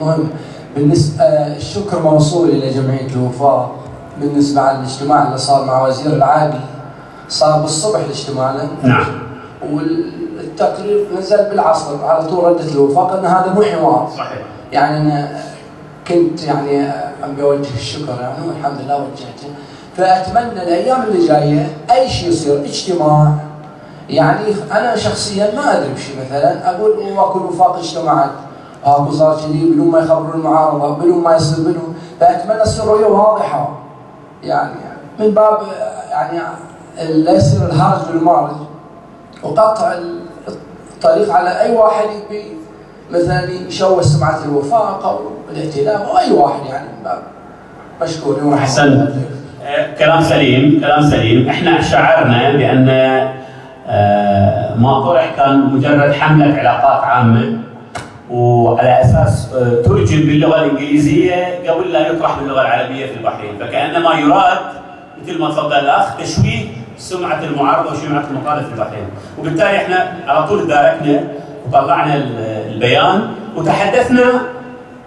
مهم. بالنسبة الشكر موصول إلى جمعية الوفاق بالنسبة على الاجتماع اللي صار مع وزير العادي. صار بالصبح الاجتماع نعم. والتقرير نزل بالعصر على طول ردت الوفاق أن هذا مو حوار. صحيح. يعني أنا كنت أبي أوجه الشكر يعني والحمد لله وجهته. فأتمنى الأيام اللي جاية أي شيء يصير اجتماع. يعني أنا شخصيا ما أدري بشيء مثلا أقول واكو الوفاق اجتمعت اكو صار كذي بدون ما يخبروا المعارضه بدون ما يصير بدون. فاتمنى تصير رؤيه واضحه يعني من باب يعني لا يصير الهرج بالمارج وقطع الطريق على اي واحد يبي مثلا يشوه سمعه الوفاق او الائتلاف او اي واحد يعني من باب مشكورين. احسنت. كلام سليم، كلام سليم. احنا شعرنا بان ما طرح كان مجرد حمله علاقات عامه وعلى اساس ترجم باللغه الانجليزيه قبل لا يطرح باللغه العربيه في البحرين، فكانما يراد مثل ما تفضل الاخ تشويه سمعه المعارضه وسمعه المخالف في البحرين، وبالتالي احنا على طول تداركنا وطلعنا البيان وتحدثنا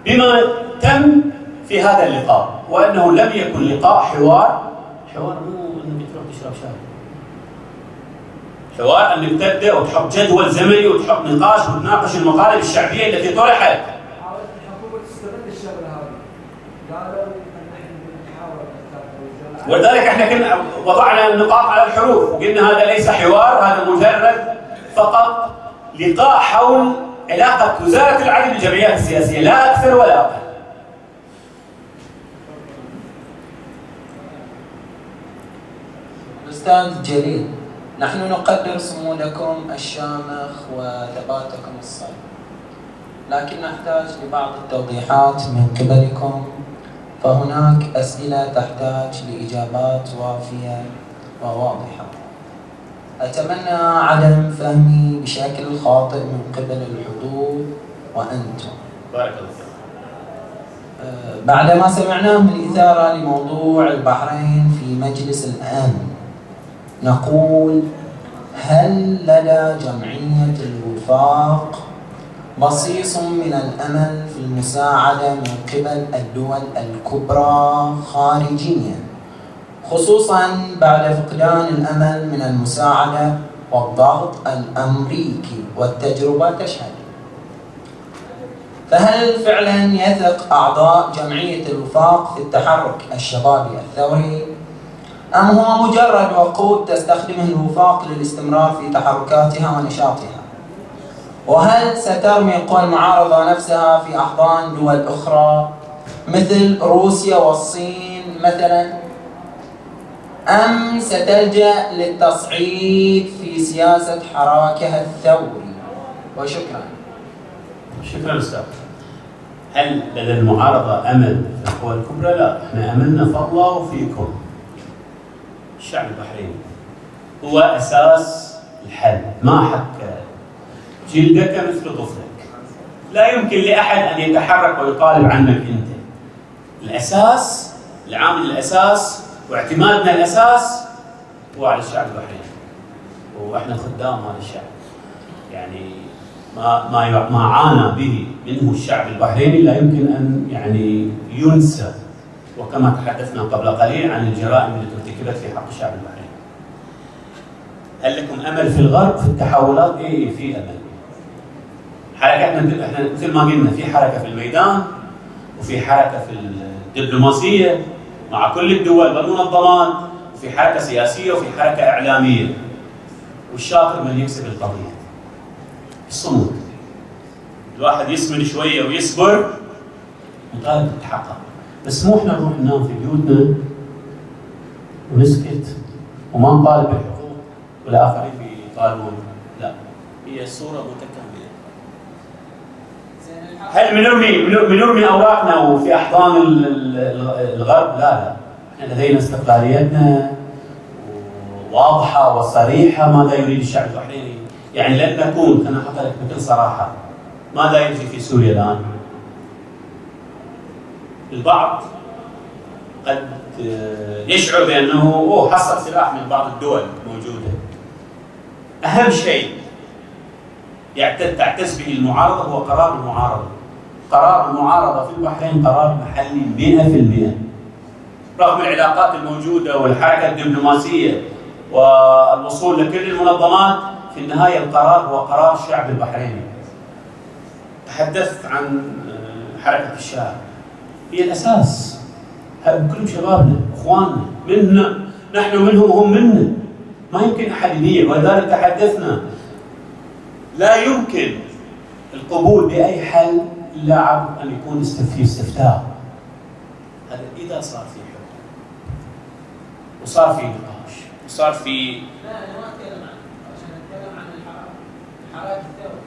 بما تم في هذا اللقاء، وانه لم يكن لقاء حوار مو انك تروح تشرب شاي. حوار انك تبدا وتحط جدول زمني وتحط نقاش وتناقش المطالب الشعبيه التي طرحت. حاولت الحكومه تستغل الشغله هذه. قالوا ان احنا نحاول. ولذلك احنا كنا وضعنا النقاط على الحروف وقلنا هذا ليس حوار، هذا مجرد فقط لقاء حول علاقه وزاره العدل بالجمعيات السياسيه، لا اكثر ولا اقل. أستاذ جليل، نحن نقدر صمودكم الشامخ وثباتكم الصلب، لكن نحتاج لبعض التوضيحات من قبلكم، فهناك أسئلة تحتاج لإجابات وافية وواضحة. أتمنى عدم فهمي بشكل خاطئ من قبل الحضور وأنتم. بارك الله فيك. بعدما سمعناه من الإثارة لموضوع البحرين في مجلس الأمن، نقول: هل لدى جمعية الوفاق بصيص من الأمل في المساعدة من قبل الدول الكبرى خارجيا، خصوصا بعد فقدان الأمل من المساعدة والضغط الأمريكي والتجربة تشهد؟ فهل فعلا يثق أعضاء جمعية الوفاق في التحرك الشبابي الثوري، أم هو مجرد وقود تستخدمه الوفاق للاستمرار في تحركاتها ونشاطها؟ وهل سترمي قوى المعارضة نفسها في أحضان دول أخرى مثل روسيا والصين مثلا، أم ستلجأ للتصعيد في سياسة حراكها الثوري؟ وشكرا. شكرا استاذ. هل لدى المعارضه امل في القوى الكبرى؟ لا، احنا املنا في الله وفيكم. الشعب البحريني هو اساس الحل، ما حك جلدك مثل طفلك. لا يمكن لاحد ان يتحرك ويطالب عنك انت. الاساس، العامل الاساس واعتمادنا الاساس هو على الشعب البحريني. واحنا خدام هذا الشعب. يعني ما عانى به منه الشعب البحريني لا يمكن ان يعني ينسى، وكما تحدثنا قبل قليل عن الجرائم التي ارتكبت في حق الشعب البحريني. هل لكم امل في الغرب في التحولات؟ ايه، في امل. حركتنا احنا مثل ما قلنا في حركه في الميدان وفي حركه في الدبلوماسيه مع كل الدول والمنظمات، وفي حركه سياسيه وفي حركه اعلاميه. والشاطر من يكسب القضيه. الصمود. الواحد يسمن شويه ويصبر مطالب تتحقق، بس مو احنا نروح ننام في بيوتنا ونسكت وما نطالب بالحقوق والاخرين بيطالبون. لا، هي الصوره متكامله. هل بنرمي اوراقنا وفي احضان الغرب؟ لا، احنا لدينا استقلاليتنا واضحه وصريحه ماذا يريد الشعب البحريني. يعني لن نكون، انا احط لك بكل صراحه، ماذا يجري في سوريا الان؟ البعض قد يشعر بانه حصل سلاح من بعض الدول موجوده. اهم شيء تعتز به المعارضه هو قرار المعارضه. قرار المعارضة في البحرين قرار محلي 100%. رغم العلاقات الموجودة والحركة الدبلوماسية والوصول لكل المنظمات، في النهاية القرار هو قرار الشعب البحريني. تحدثت عن حركة الشارع، هي الأساس. كلهم شبابنا، إخواننا، منا نحن منهم وهم منا، ما يمكن أحد يبيع. ولذلك تحدثنا لا يمكن القبول بأي حل إلا عبر أن يكون في استفتاء. هذا إذا صار في حكم وصار في نقاش وصار في. لا أنا ما أتكلم عنه، عشان أتكلم عن الحراك الثوري.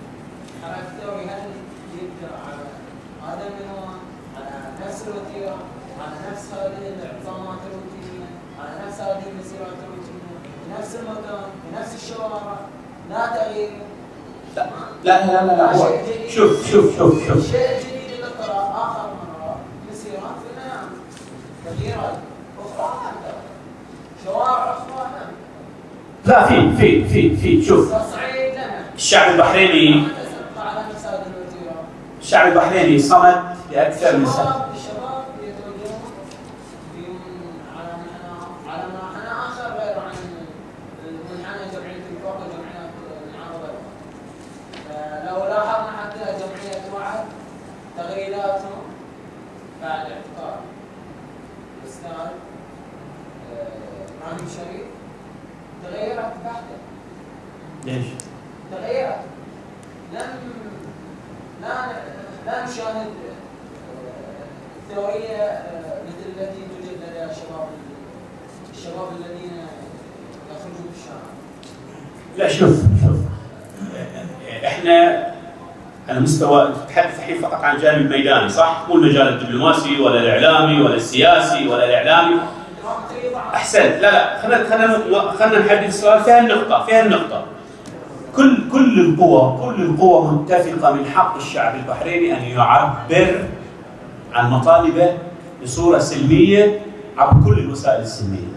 الحراك الثوري هل يقدر على هذا المنوع، على نفس الوتيرة، على نفس هذه الاعتصامات الروتينية، على نفس هذه المسيرات الروتينية، بنفس المكان، بنفس الشوارع، لا تغيير؟ لا هو شوف الشيء الجديد اللي طرأ آخر مرة مسيرات في نعم، تغييرات أخرى شوارع أخرى نعم. لا في شوف تصعيد لنا الشعب البحريني، على نفس هذه الوتيرة. الشعب البحريني صمد لأكثر من سنة. الشباب يتوجهون على منحنى آخر غير عن منحنى جمعية الوفاق وجمعيات المعارضة. لو لاحظنا حتى جمعية وعد تغييراتهم بعد اعتقال الأستاذ إبراهيم شريف تغيرت بحتة. ليش؟ تغيرت. لا نشاهد ثورية مثل التي توجد لدى الشباب الذين يخرجون في الشارع. لا شوف احنا على مستوى، تتحدث الحين فقط عن الجانب الميداني صح؟ مو المجال الدبلوماسي ولا الاعلامي ولا السياسي ولا الاعلامي. احسنت. لا خلينا نحدد السؤال فيها النقطة. كل القوى متفقة من حق الشعب البحريني أن يعبر عن مطالبه بصورة سلمية عبر كل الوسائل السلمية.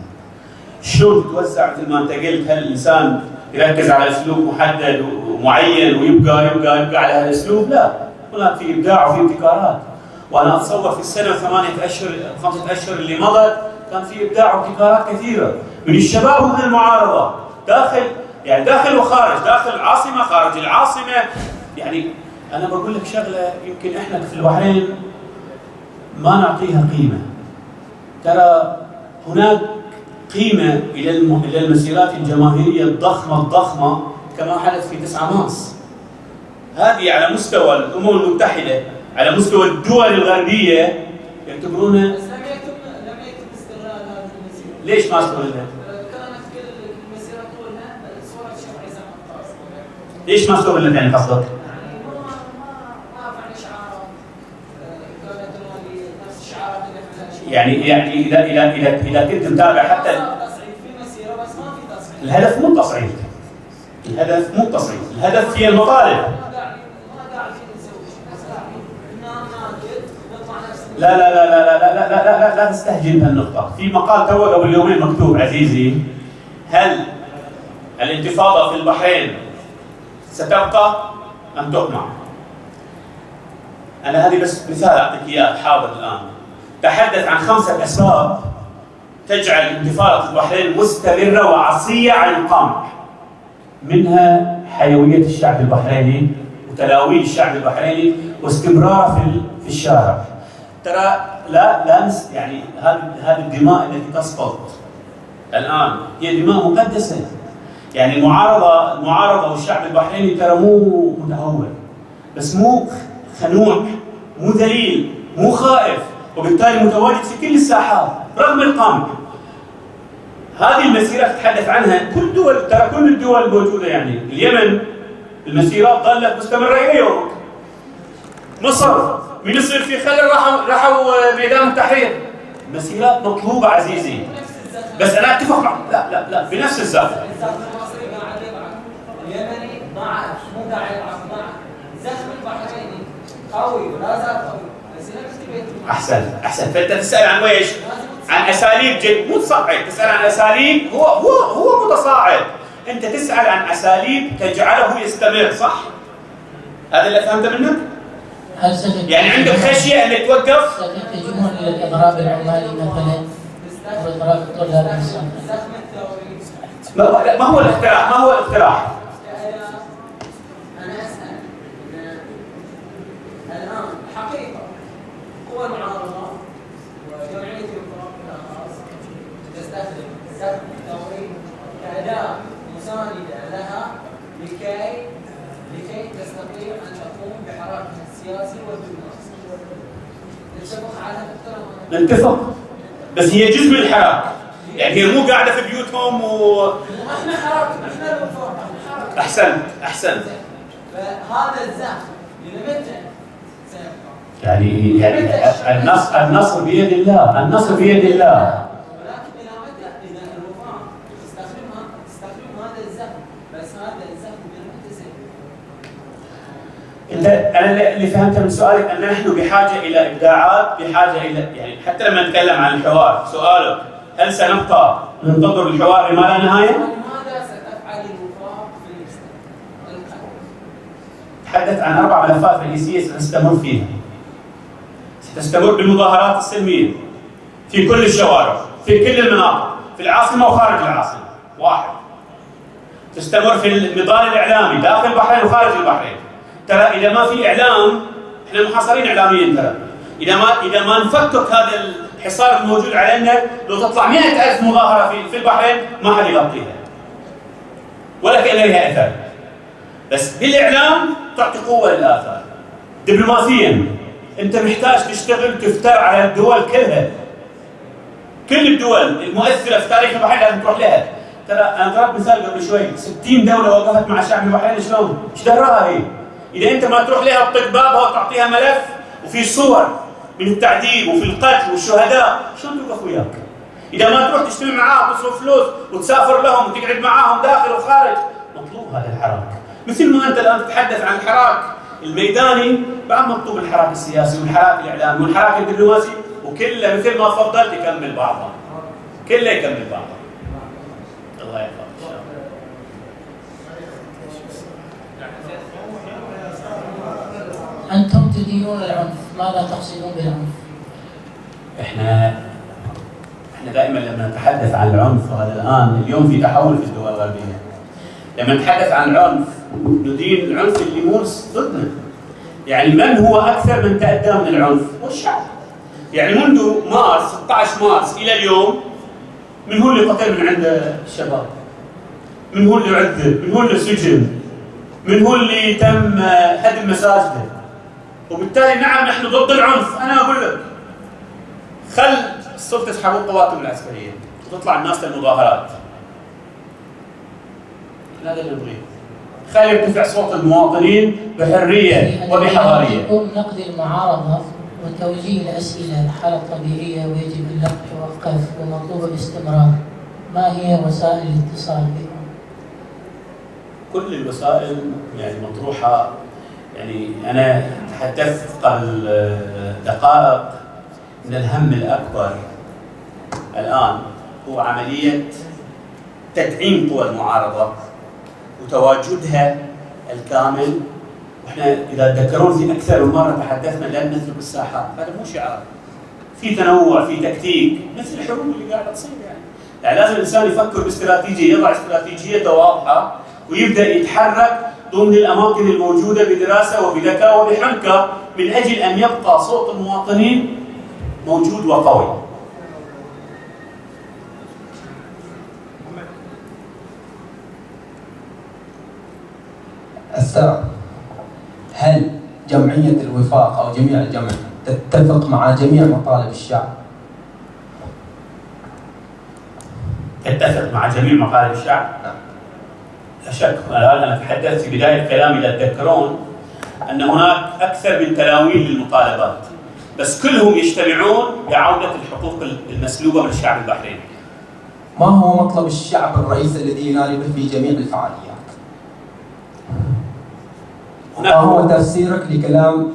شلون تتوزع مثل ما أنت قلت؟ هل الإنسان يركز على أسلوب محدد ومعين ويبقى على هذا الأسلوب؟ لا، هناك في إبداع وفي ابتكارات. وأنا أتصور في السنة 8 أشهر 5 أشهر اللي مضت كان في إبداع وابتكارات كثيرة من الشباب ومن المعارضة، داخل وخارج، داخل العاصمة خارج العاصمة. يعني أنا بقول لك شغلة يمكن إحنا في البحرين ما نعطيها قيمة. ترى هناك قيمة إلى المسيرات الجماهيرية الضخمة كما حدث في 9 مارس. هذه على مستوى الأمم المتحدة، على مستوى الدول الغربية يعتبرونها. بس لم يتم استغلال هذه المسيرة. ليش ما استغلت؟ ليش ما استغلت يعني قصدك؟ يعني ما رفعنا شعارات كانت نفس الشعارات اللي يعني إذا كنت متابع حتى تصعيد في مسيرة بس ما في تصعيد. الهدف مو التصعيد. الهدف هي المطالب. ما قاعدين نسوي شيء، بس قاعدين نطلع نفس. لا تستهجن بهالنقطة. في مقال تو قبل يومين مكتوب عزيزي: هل الانتفاضة في البحرين ستبقى أم تقمع؟ أنا هذه بس مثال أعطيك إياه حاضر الآن. تحدث عن 5 أسباب تجعل انتفاضة البحرين مستمرة وعصية عن القمع. منها حيوية الشعب البحريني وتلاويل الشعب البحريني واستمراره في الشارع. ترى لا يعني هذه الدماء التي تسقط الآن هي دماء مقدسة. يعني المعارضة والشعب البحريني ترى مو متهور، بس مو خنوع، مو ذليل، مو خائف، وبالتالي متواجد في كل الساحات رغم القمع. هذه المسيرة تتحدث عنها كل الدول الموجودة. يعني اليمن المسيرات ظلت مستمرة إلى يومك. مصر من يصير في خلل راحوا ميدان التحرير. مسيرات مطلوبة عزيزي، بس أنا أتفق معك. لا بنفس الزخم. المصري قاعد يضعف، اليمني ضعف، مو قاعد يضعف، ضعف. الزخم البحريني قوي ولا زال قوي، بس أحسن. فأنت تسأل عن ويش؟ عن أساليب مو تصعد، تسأل عن أساليب. هو متصاعد. أنت تسأل عن أساليب تجعله يستمر، صح؟ هذا اللي فهمته منك؟ يعني عندك خشيه انك توقف؟ ستتجهون الى الاضراب العمالي مثلا واضراب الطلاب الانسان. ما هو الاقتراح؟ انا اسال الان حقيقه قوى المعارضه وجمعيه الوفاق بالاخص تستخدم الزخم الثوري كاداه مسانده لها لكي تستطيع ان تقوم بحراكها السياسي والدبلوماسي. نتفق على هذا الكلام؟ نتفق، بس هي جزء من الحراك، يعني هي مو قاعده في بيوتهم احنا حراك، احنا الوفاق، احنا حراك. احسنت. فهذا الزخم لمتى سيبقى؟ يعني النصر بيد الله، ولكن الى متى؟ اذا الوفاق تستخدم هذا الزخم، بس هذا الزخم لمتى سيبقى؟ انا اللي فهمته من سؤالك ان نحن بحاجه الى ابداعات، بحاجه الى يعني حتى لما نتكلم عن الحوار، سؤالك هل سنبقى ننتظر الحوار لما لا نهايه؟ ماذا ستفعل الوفاق في المستقبل؟ تحدث عن 4 ملفات رئيسيه سنستمر فيها. ستستمر بالمظاهرات السلميه في كل الشوارع، في كل المناطق، في العاصمه وخارج العاصمه. 1. تستمر في النضال الاعلامي داخل البحرين وخارج البحرين. ترى اذا ما في اعلام احنا محاصرين اعلاميا. ترى اذا ما نفكك هذا الحصار الموجود علينا، لو تطلع 100,000 مظاهره في البحرين ما حد يغطيها ولا كان لها اثر. بس بالاعلام تعطي قوه للاثار. دبلوماسيا انت محتاج تشتغل تفتر على الدول كلها، كل الدول المؤثره في تاريخ البحرين لازم تروح لها. ترى انا ضربت مثال قبل شوي، 60 دوله وقفت مع شعب البحرين، شلون؟ ايش دراها هي؟ اذا انت ما تروح لها وتطق بابها وتعطيها ملف وفي صور من التعذيب وفي القتل والشهداء، شلون توقف وياك؟ اذا ما تروح تجتمع معاهم وتصرف فلوس وتسافر لهم وتقعد معاهم داخل وخارج، مطلوب هذا الحراك. مثل ما انت الان تتحدث عن الحراك الميداني، بعد مطلوب الحراك السياسي والحراك الاعلامي والحراك الدبلوماسي، وكله مثل ما فضلت يكمل بعضها. كله يكمل بعضها. الله يحفظك ان شاء الله. أنتم تدينون العنف، ماذا تقصدون بالعنف؟ احنا دائما لما نتحدث عن العنف، وهذا اليوم في تحول في الدول الغربيه، لما نتحدث عن العنف ندين العنف اللي يمارس ضدنا. يعني من هو اكثر من تأدى من العنف؟ هو الشعب. يعني منذ مارس 16 مارس الى اليوم، من هو اللي قتل من عند الشباب؟ من هو اللي عذب؟ من هو اللي سجن؟ من هو اللي تم هدم مساجده؟ وبالتالي نعم نحن ضد العنف. انا اقول لك خل السلطه تسحبوا قواتهم العسكريه وتطلع الناس للمظاهرات. هذا اللي نبغيه. خلي يرتفع صوت المواطنين بحريه وبحضاريه. نقد المعارضه وتوجيه الاسئله حاله طبيعيه ويجب ان توقف ومطلوبه باستمرار. ما هي وسائل الاتصال بكم؟ كل الوسائل يعني مطروحه. يعني انا تحدثت قبل دقائق ان الهم الاكبر الان هو عمليه تدعيم قوى المعارضه وتواجدها الكامل. واحنا اذا تذكرون في اكثر من مره تحدثنا لن نترك الساحات، هذا مو شعار. في تنوع، في تكتيك، مثل الحروب اللي قاعده تصير يعني لازم الانسان يفكر باستراتيجيه، يضع استراتيجيه واضحه ويبدا يتحرك ضمن الاماكن الموجوده بدراسه وبذكاء وبحنكه من اجل ان يبقى صوت المواطنين موجود وقوي. السؤال: هل جمعية الوفاق أو جميع الجمع تتفق مع جميع مطالب الشعب؟ تتفق مع جميع مطالب الشعب؟ نعم. لا شك. الآن أنا تحدثت في بداية كلامي إذا تذكرون أن هناك أكثر من تلاوين للمطالبات، بس كلهم يجتمعون بعودة الحقوق المسلوبة من الشعب البحريني. ما هو مطلب الشعب الرئيسي الذي ينادي به في جميع الفعاليات؟ ما هو تفسيرك لكلام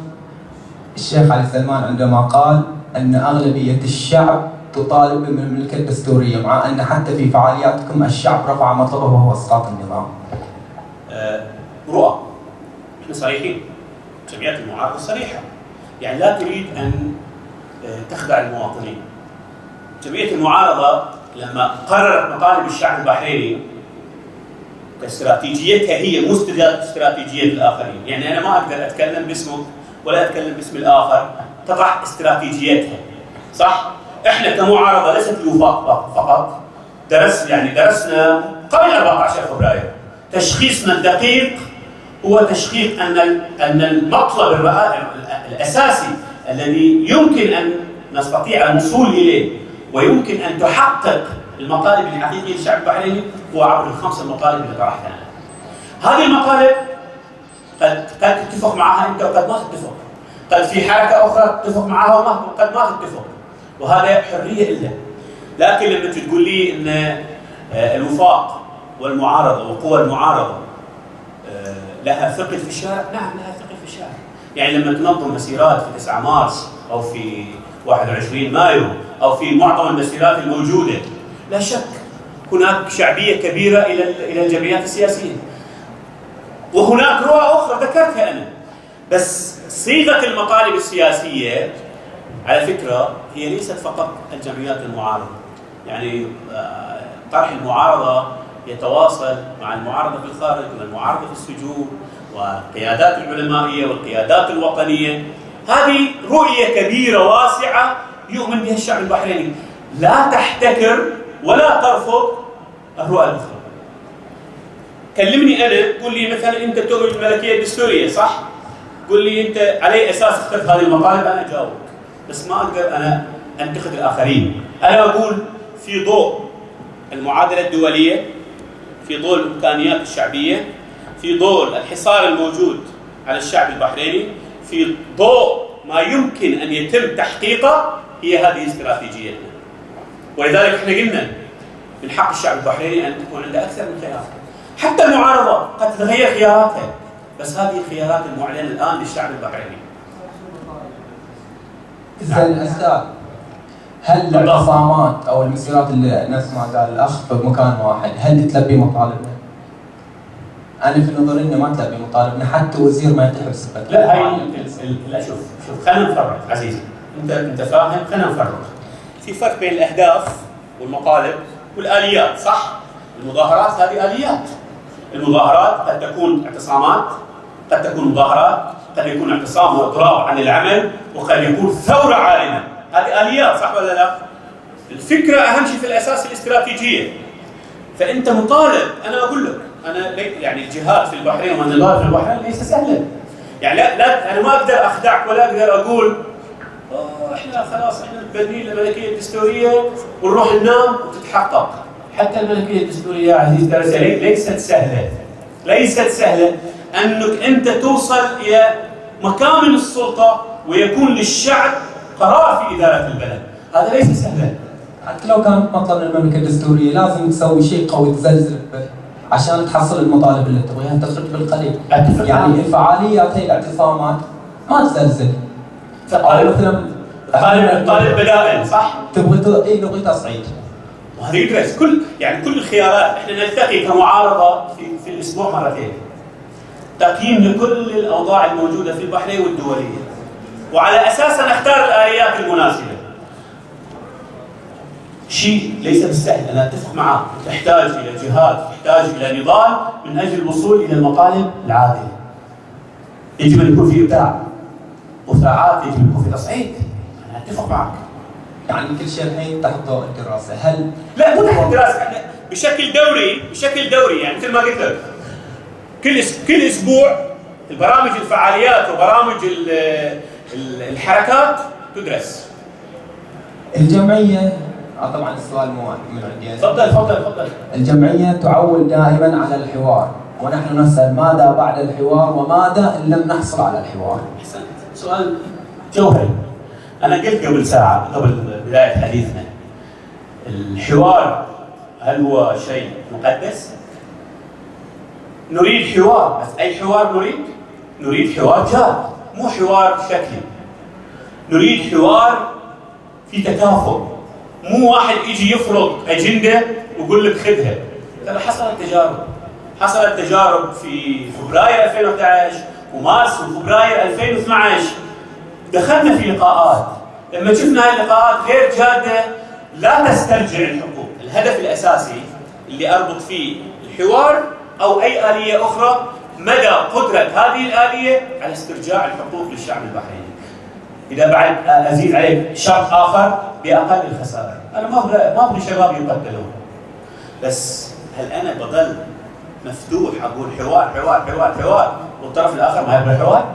الشيخ علي سلمان عندما قال أن أغلبية الشعب تطالب بالمملكة الدستورية، مع أن حتى في فعالياتكم الشعب رفع مطلبه وهو إسقاط النظام؟ رؤى. احنا صريحين. جمعيات المعارضة صريحة. يعني لا تريد أن تخدع المواطنين. جمعية المعارضة لما قررت مطالب الشعب البحريني استراتيجيتها هي مو استراتيجية الآخرين، يعني أنا ما أقدر أتكلم باسمك ولا أتكلم باسم الآخر، تضع استراتيجيتها، صح؟ إحنا كمعارضة ليست الوفاق فقط، درسنا قبل 14 فبراير، تشخيصنا الدقيق هو تشخيص أن المطلب الأساسي الذي يمكن أن نستطيع الوصول إليه ويمكن أن تحقق المطالب الحقيقية للشعب البحريني هو عبر ال5 المطالب اللي طرحتها أنا. هذه المطالب قد تتفق معها أنت وقد ما تتفق، قد في حركة أخرى تتفق معها وقد ما تتفق، وهذا حرية إلا. لكن لما تقول لي أن الوفاق والمعارضة وقوى المعارضة لها ثقل في الشارع، نعم لها ثقل في الشارع. يعني لما تنظم مسيرات في 9 مارس أو في 21 مايو أو في معظم المسيرات الموجودة، لا شك هناك شعبية كبيرة إلى الجمعيات السياسية، وهناك رؤى أخرى ذكرتها أنا. بس صيغة المطالب السياسية على فكرة هي ليست فقط الجمعيات المعارضة، يعني طرح المعارضة يتواصل مع المعارضة في الخارج والمعارضة في السجون والقيادات العلمائية والقيادات الوطنية. هذه رؤية كبيرة واسعة يؤمن بها الشعب البحريني، لا تحتكر ولا ترفض الرؤى الأخرى. كلمني أنا، قل لي مثلا أنت تؤمن بالملكية الدستورية صح؟ قل لي أنت على أي أساس اخترت هذه المطالب، أنا أجاوبك، بس ما أقدر أنا أنتقد الآخرين. أنا أقول في ضوء المعادلة الدولية، في ضوء الإمكانيات الشعبية، في ضوء الحصار الموجود على الشعب البحريني، في ضوء ما يمكن أن يتم تحقيقه، هي هذه استراتيجيتنا. ولذلك احنا قلنا من حق الشعب البحريني أن تكون عنده أكثر من خيار. حتى المعارضة قد تتغير خياراتها، بس هذه الخيارات المعلنة الآن للشعب البحريني. زين أستاذ، هل الاعتصامات أو المسيرات اللي نفس ما قال الأخ في مكان واحد هل تلبي مطالبنا؟ أنا في نظري إنه ما تلبي مطالبنا، حتى وزير ما يتحبس. لا هاي لا، شوف خلينا نفرق عزيزي، انت فاهم، خلينا نفرق. في فرق بين الاهداف والمطالب والاليات، صح؟ المظاهرات هذه اليات. المظاهرات قد تكون اعتصامات، قد تكون مظاهرات، قد يكون اعتصام واضراب عن العمل، وقد يكون ثوره عارمه. هذه اليات صح ولا لا؟ الفكره اهم شيء في الاساس الاستراتيجيه. فانت مطالب، انا اقول لك انا يعني الجهاد في البحرين والنضال في البحرين ليس سهلا. يعني لا انا ما اقدر اخدعك ولا اقدر اقول احنا خلاص احنا مبنيين الملكيه الدستوريه ونروح ننام وتتحقق. حتى الملكيه الدستوريه يا عزيز درسها ليست سهله. ليست سهله انك انت توصل الى مكامن السلطه ويكون للشعب قرار في اداره البلد، هذا ليس سهلا. حتى لو كانت مطلب المملكه الدستوريه لازم تسوي شيء قوي تزلزل به عشان تحصل المطالب اللي تبغيها، تخرج بالقليل. يعني الفعاليات هي الاعتصامات ما تزلزل. مثلا طالب بدائل صح؟ نبغي تصعيد. وهذا يدرس كل الخيارات. احنا نلتقي كمعارضه في الاسبوع مرتين. تقييم لكل الاوضاع الموجوده في البحرين والدوليه. وعلى اساسها نختار الاليات المناسبه. شيء ليس بالسهل، انا اتفق معك، تحتاج الى جهاد، تحتاج الى نضال من اجل الوصول الى المطالب العادله. يجب ان يكون في ابداع وساعات، يجب ان يكون في تصعيد. انا اتفق معك. يعني كل شيء الحين تحت ضوء الدراسه، هل؟ لا مو تحت الدراسه، احنا بشكل دوري يعني مثل ما قلت لك كل اسبوع البرامج الفعاليات وبرامج الحركات تدرس. الجمعيه طبعا السؤال مو من عندي. تفضل. الجمعيه تعول دائما على الحوار، ونحن نسال ماذا بعد الحوار وماذا ان لم نحصل على الحوار؟ احسنت، سؤال جوهري. انا قلت قبل ساعه قبل بدايه حديثنا، الحوار هل هو شيء مقدس؟ نريد حوار، بس اي حوار نريد حوار جاد، مو حوار شكلي. نريد حوار في تكافؤ، مو واحد يجي يفرض اجنده ويقول لك خذها. ترى حصلت تجارب في فبراير 2011 ومارس وفبراير 2012. دخلنا في لقاءات، لما شفنا هاي اللقاءات غير جاده لا تسترجع الحقوق. الهدف الاساسي اللي اربط فيه الحوار او اي اليه اخرى مدى قدره هذه الاليه على استرجاع الحقوق للشعب البحريني. اذا بعد ازيد عليك شرط اخر باقل الخسائر، انا ما ابغي شباب يقتلون، بس هل انا بضل مفتوح اقول حوار حوار حوار حوار والطرف الاخر ما يبغى حوار؟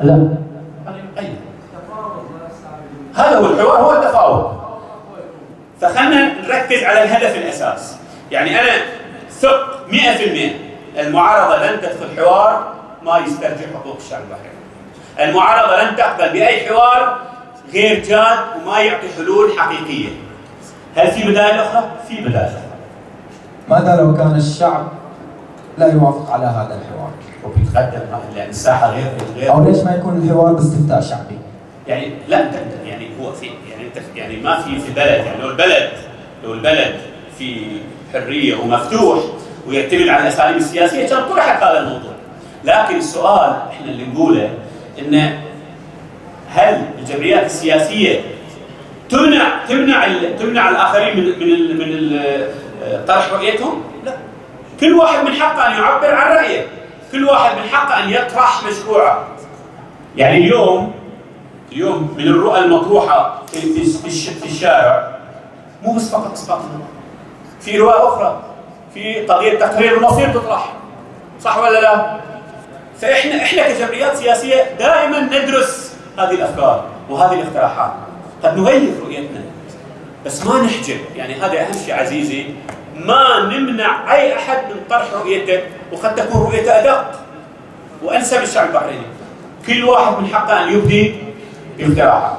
لا، خلينا نقيم. هذا هو الحوار، هو التفاوض. فخلنا نركز على الهدف الاساس. يعني انا ثق 100% المعارضه لن تدخل حوار ما يسترجع حقوق الشعب البحريني. المعارضه لن تقبل باي حوار غير جاد وما يعطي حلول حقيقيه. هل في بدائل اخرى؟ في بدائل اخرى. ماذا لو كان الشعب لا يوافق على هذا الحوار؟ وبيتقدم لان الساحه غير او ليش ما يكون الحوار باستفتاء شعبي؟ يعني لا يعني هو في يعني انت يعني ما في بلد، يعني لو البلد في حريه ومفتوح ويعتمد على الاساليب السياسيه كان طرحت هذا الموضوع. لكن السؤال احنا اللي نقوله ان هل الجمعيات السياسيه تمنع الاخرين من طرح رؤيتهم؟ لا. كل واحد من حقه ان يعبر عن رايه، كل واحد من حقه ان يطرح مشروعه. يعني اليوم من الرؤى المطروحه في الشارع مو بس فقط اسقاط النظام، في رؤى اخرى، في قضيه تقرير المصير تطرح، صح ولا لا؟ فاحنا كجمعيات سياسيه دائما ندرس هذه الافكار وهذه الاقتراحات، قد نغير رؤيتنا بس ما نحجب. يعني هذا اهم شيء عزيزي، ما نمنع اي احد من طرح رؤيته، وقد تكون رؤيته ادق وانسب للشعب البحريني. كل واحد من حقه ان يبدي باقتراحه.